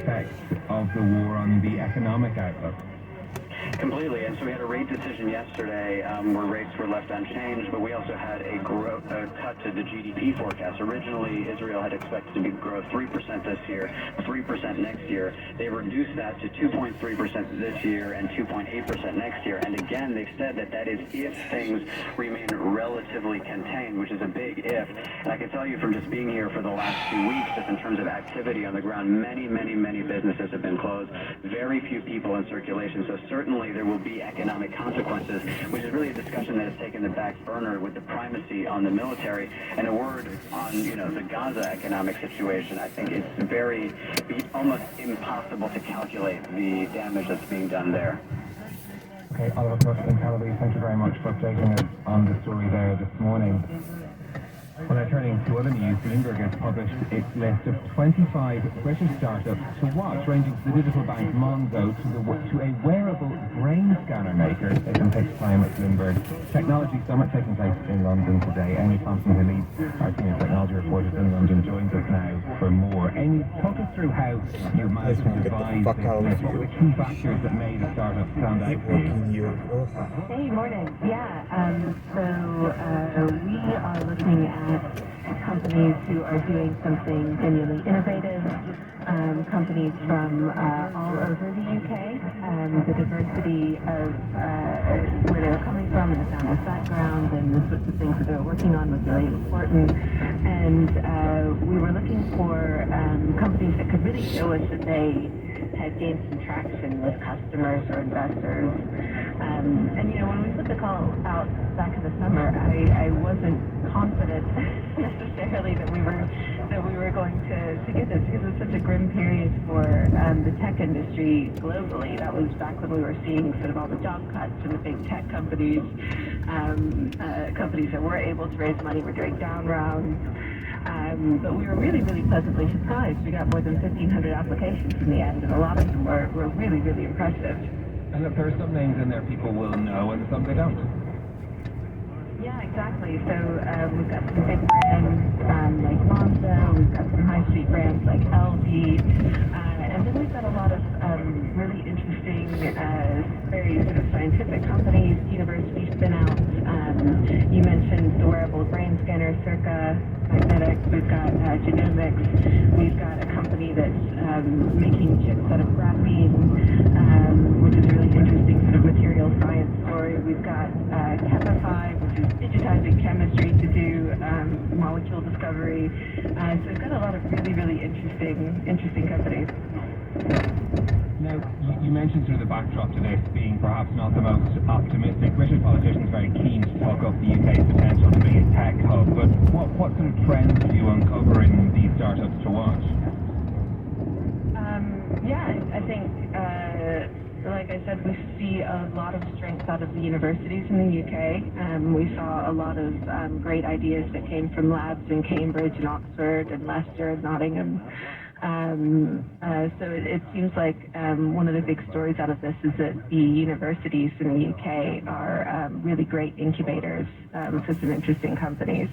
effects of the war on the economic outlook? Completely, and so we had a rate decision yesterday where rates were left unchanged, but we also had a cut to the GDP forecast. Originally, Israel had expected to grow 3% this year, 3% next year. They reduced that to 2.3% this year and 2.8% next year. And again, they've said that that is if things remain relatively contained, which is a big if. And I can tell you from just being here for the last 2 weeks, just in terms of activity on the ground, many businesses have been closed, very few people in circulation. So certainly there will be economic consequences, which is really a discussion that has taken the back burner with the primacy on the military. And a word on, the Gaza economic situation. I think it's almost impossible to calculate the damage that's being done there. Okay, Oliver Plush and Calabrese, thank you very much for updating us on the story there this morning. Well, now turning to other news, Bloomberg has published its list of 25 British startups to watch, ranging from the digital bank Monzo to a wearable brain scanner maker. They can take time at Bloomberg Technology Summit taking place in London today. Amy Thompson, who leads our senior technology reporters in London, joins us now for more. Amy, talk us through how you managed to devise this list. What were the key factors that made a startup stand out for you? Hey, morning. Yeah, so we are looking at companies who are doing something genuinely innovative, companies from all over the UK. The diversity of where they were coming from and the founder's background and the sorts of things that they were working on was really important. And we were looking for companies that could really show us that they had gained some traction with customers or investors. And when we put the call out back in the summer, I wasn't confident necessarily that we were going to get this, because it was such a grim period for the tech industry globally. That was back when we were seeing sort of all the job cuts and the big tech companies, companies that were able to raise money were doing down rounds. But we were really pleasantly surprised. We got more than 1,500 applications in the end, and a lot of them were really impressive. And look, there are some names in there people will know and some they don't. Yeah, exactly. So we've got some big brands like Monzo, we've got some high street brands like LG, and then we've got a lot of really interesting, very sort of scientific companies, university spin-outs. You mentioned the wearable brain scanner, Circa Magnetics. We've got genomics. We've got a company that's making chips out of graphene, which is a really interesting sort of material science story. We've got Chemify, which is digitizing chemistry to do molecule discovery. So we've got a lot of really interesting companies. Now, you mentioned sort of the backdrop to this being perhaps not the most optimistic. British politicians very keen to talk up the UK's potential to be a tech hub, but what sort of trends do you uncover in these startups to watch? I think, like I said, we see a lot of strength out of the universities in the UK. We saw a lot of great ideas that came from labs in Cambridge and Oxford and Leicester and Nottingham. So it seems like one of the big stories out of this is that the universities in the UK are really great incubators for some interesting companies.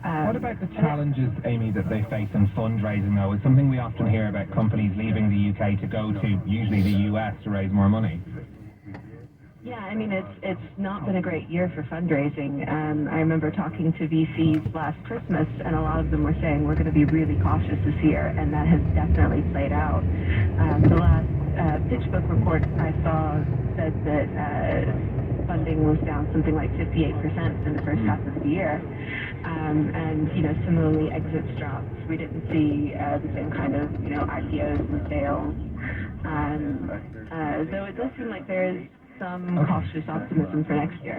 What about the challenges, Amy, that they face in fundraising, though? It's something we often hear about companies leaving the UK to go to, usually the US, to raise more money. Yeah, I mean, it's not been a great year for fundraising. I remember talking to VCs last Christmas, and a lot of them were saying we're going to be really cautious this year, and that has definitely played out. The last PitchBook report I saw said that funding was down something like 58% in the first half of the year. And, similarly, exits dropped. We didn't see the same kind of, IPOs and sales. Though it does seem like there is some cautious optimism for next year.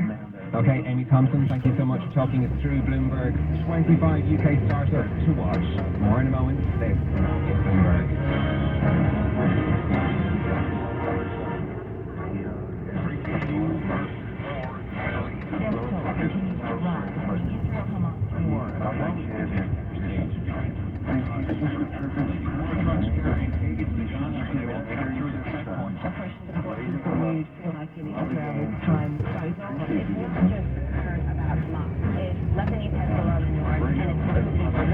Okay, Amy Thompson, thank you so much for talking us through Bloomberg 25 UK startups to watch. More in a moment. This is Bloomberg. Lebanese has a lot of north, and it's mostly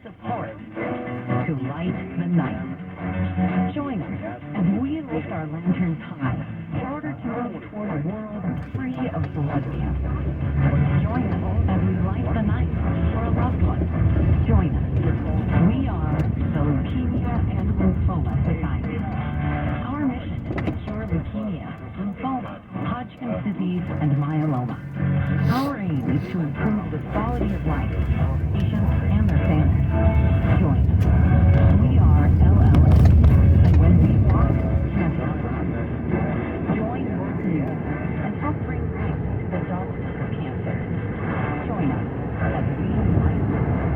support to light the night. Join us as we lift our lanterns high in order to move toward a world free of blood cancer. Join us as we light the night for a loved one. Join us. We are the Leukemia and Lymphoma Society. Our mission is to cure leukemia, lymphoma, Hodgkin's disease, and myeloma. Our aim is to improve the quality of life of patients and their families. Join us. We are LLS, and when we walk, cancer stops. Join your community and help bring life to the darkness of cancer. Join us as we light the night.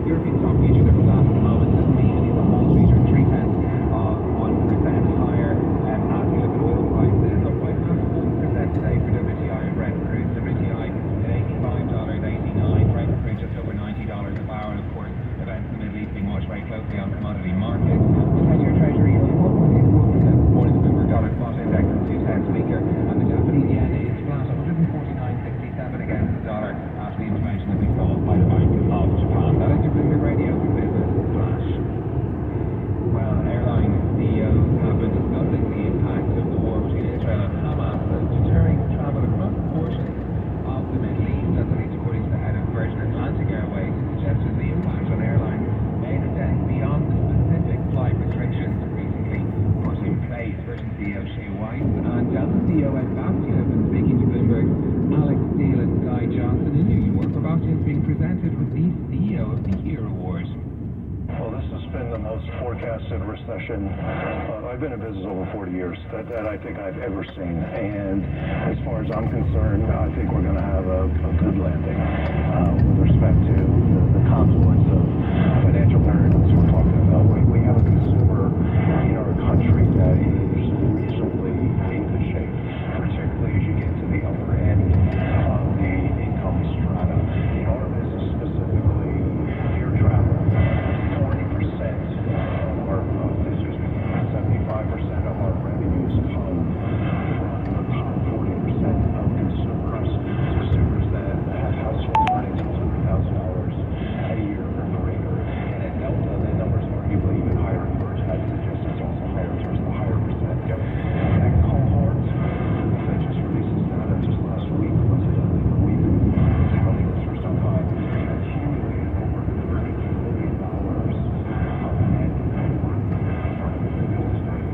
European stock futures are flat at the moment. most forecasted recession I've been in business over 40 years that I think I've ever seen. And as far as I'm concerned, I think we're going to have a good landing with respect to the confluence of financial variables we're talking about. We have a consumer in our country that is reasonably in good shape, particularly as you get to the upper end of the income strata. In our business specifically, air travel, 40% of our, 75% of our revenues come from the top 40% of consumers that have household earnings of $100,000 a year or greater. And at Delta, the numbers are arguably even higher. I'd suggest it's also higher in terms of the higher percent. That cohort, I just released this data just last week, coincidentally, but we've been counting this for some time, accumulated over $30 billion of net worth from real estate.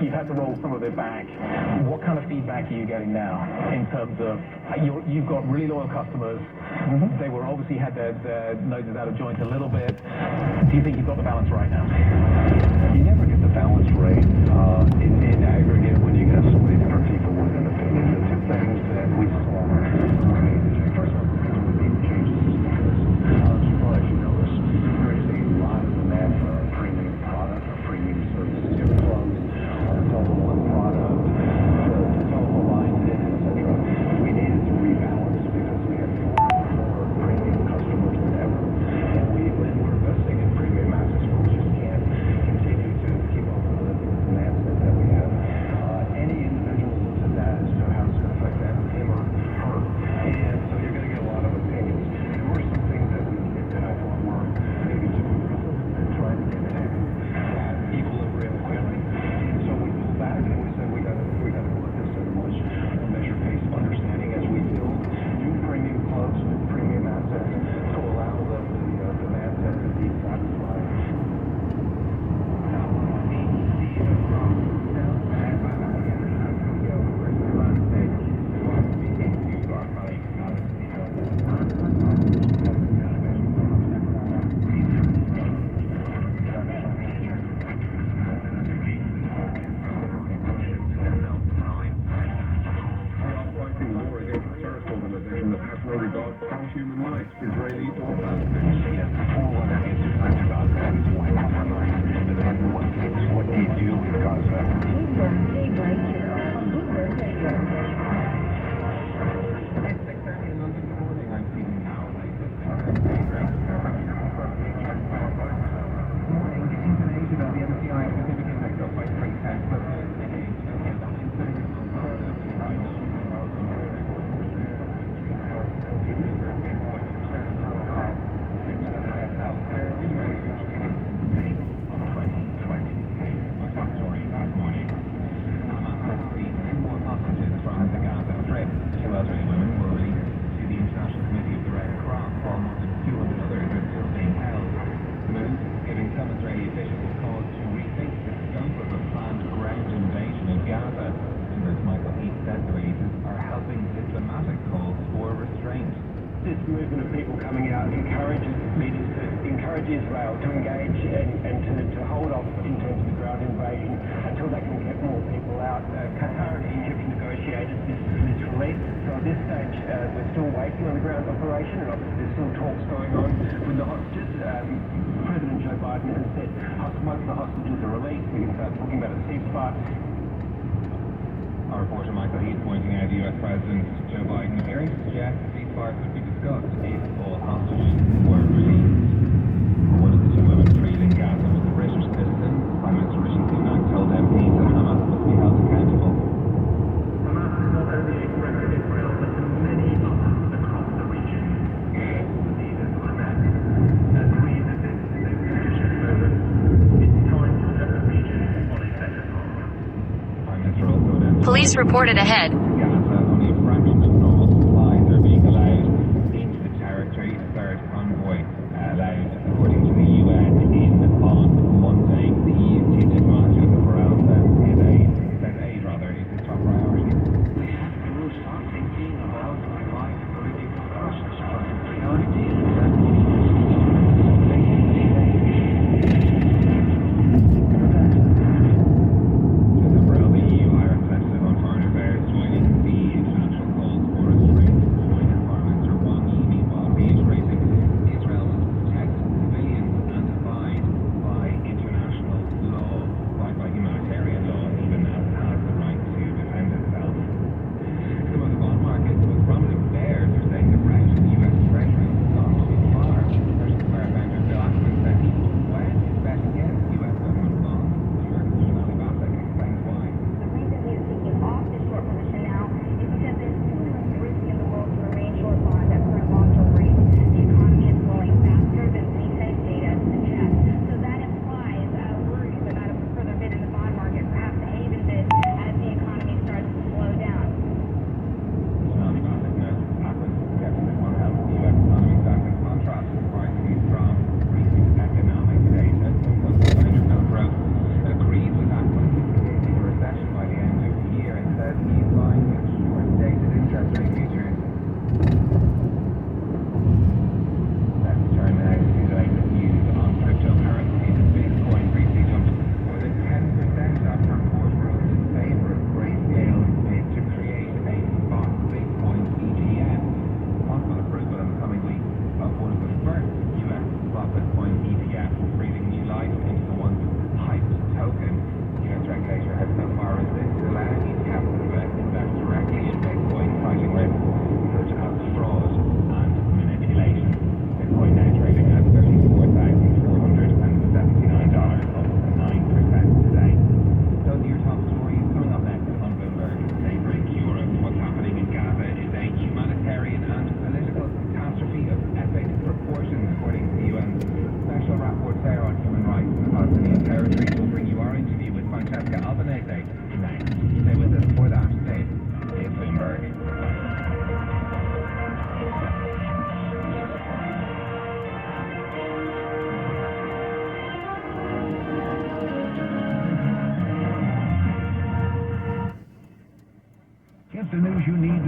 you've had to roll some of it back. What kind of feedback are you getting now in terms of you've got really loyal customers? They were obviously had their noses out of joint a little bit. Do you think you've got the balance right now? You never get the balance right in aggregate when you got so many different people with an opinion. The two things that we saw were major. First of all, we made changes because, as you notice, there is a lot of demand for our premium product, our premium services, your clubs, our double one product, the telephone lines, etc. We needed to rebalance because we had more premium customers than ever, and we're investing in premium assets. We just can't continue to keep up with the demand set that we have. Any individual looks at that as to how it's going to affect them, him or her, and so you're going to get a lot of opinions. There were some things that we did that I thought were maybe too aggressive and trying to get to that equilibrium quickly. And so we pulled back and we said we got to put this at a much measured pace of understanding as we build new premium clubs, new premium assets to allow the demand set to be satisfied. Movement of people coming out encourages leaders to encourage Israel to engage and to hold off in terms of the ground invasion until they can get more people out. Qatar and Egypt negotiated this release, so at this stage we're still waiting on the ground operation, and obviously there's still talks going on with the hostages. President Joe Biden has said once the hostages are released, we can start talking about a ceasefire. Our reporter Michael Heath pointing out U.S. President Joe Biden appearing to suggest a ceasefire could be discussed if all hostages were released. One of the two women freed in Gaza was a British citizen. Prime Minister Rishi Sunak told MPs that Hamas must be held accountable. Hamas is not only a threat to Israel, but to many others across the region. The leaders of Hamas agree that this is a leadership moment. It's time to set the region on a better path. Prime Minister also announced Police reported ahead. Gaza, only a fraction of normal supplies are being allowed into the territory. A third convoy allowed, according to the UN, on Monday. The EU chief diplomat Joseph Borrell says aid is his top priority. We have to start thinking about why political costs, but the priority is Joseph Borrell, the EU High Representative on Foreign Affairs, joining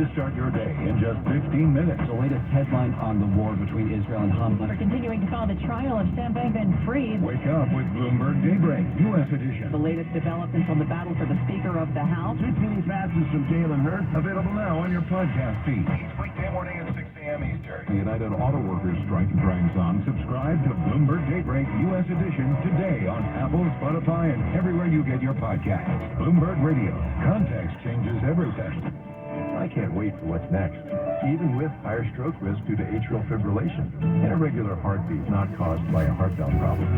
to start your day in just 15 minutes. The latest headline on the war between Israel and Homa. We're continuing to follow the trial of Sam Bankman-Fried. Wake up with Bloomberg Daybreak, U.S. edition. The latest developments on the battle for the Speaker of the House. 15 passes from Jalen Hurts, available now on your podcast feed. Each weekday morning at 6 a.m. Eastern. The United Auto Workers strike drags on. Subscribe to Bloomberg Daybreak, U.S. edition today on Apple, Spotify, and everywhere you get your podcasts. Bloomberg Radio. Context changes everything. I can't wait for what's next. Even with higher stroke risk due to atrial fibrillation and irregular heartbeat not caused by a heart valve problem.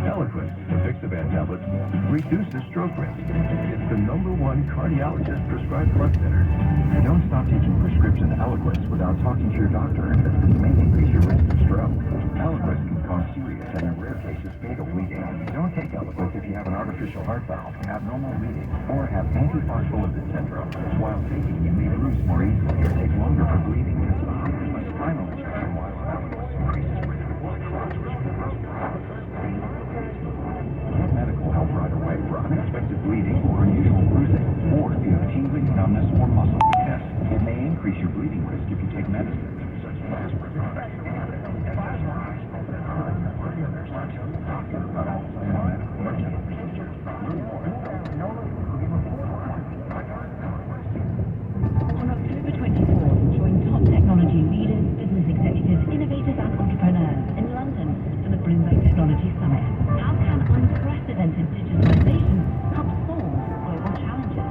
Eliquis, the Fixaban tablet, reduces stroke risk. It's the #1 cardiologist prescribed blood thinner. Don't stop taking prescription Eliquis without talking to your doctor. It may increase your risk of stroke. Eliquis can cause serious and in rare cases fatal bleeding. Don't take Eliquis if you have an artificial heart valve, abnormal bleeding, or have antiphospholipid syndrome. While taking, you may bruise more easily or take longer for bleeding to stop. A spinal injection while Eliquis increases risk of blood clots, medical help right away for unexpected bleeding or unusual bruising, or if you have tingling, numbness, or muscle weakness. It may increase your bleeding risk if you take medicine such as aspirin products. On October 24th, join top technology leaders, business executives, innovators, and entrepreneurs in London for the Bloomberg Technology Summit. How can unprecedented digitalization help solve global challenges?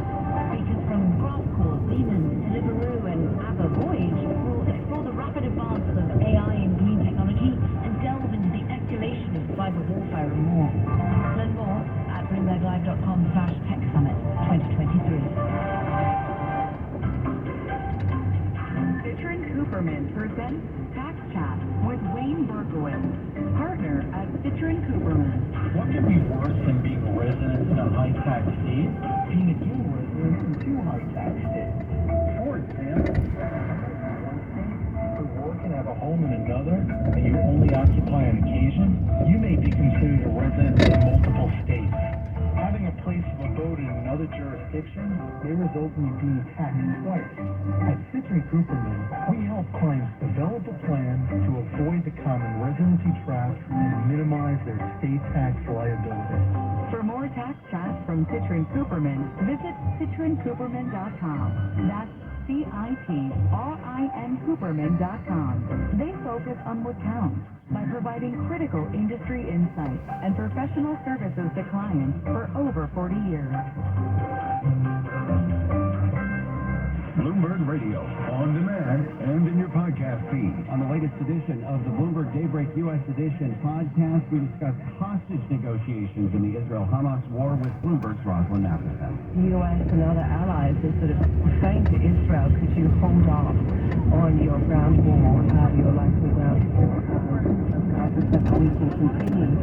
Speakers from GraphCore, Siemens, Deliveroo, and Napa Voyage will explore the rapid advance of AI and green technology and delve into the escalation of cyber warfare and more. Learn more at BloombergLive.com/TechSummit 2023. Cooperman presents Tax Chat with Wayne Berkowitz, partner at Cooperman. What could be worse than being a resident in a high-tax state? Being a dual resident in two high-tax states. For example, to work and have a home in another, and you only occupy on occasion, you may be considered a resident in multiple states. Having a place of abode in another jurisdiction may result in you being taxed twice. At Cooperman, we help clients develop a plan to avoid the common residency trap and minimize their state tax liability. For more tax chats from Cooperman, visit CitronCooperman.com. That's CITRIN Cooperman.com. They focus on what counts by providing critical industry insights and professional services to clients for over 40 years. Bloomberg Radio, on demand and in your podcast feed. On the latest edition of the Bloomberg Daybreak U.S. edition podcast, we discuss hostage negotiations in the Israel-Hamas war with Bloomberg's Rosalind Napa. The U.S. and other allies are sort of saying to Israel, could you hold off on your ground war, your likely ground war, so that we can continue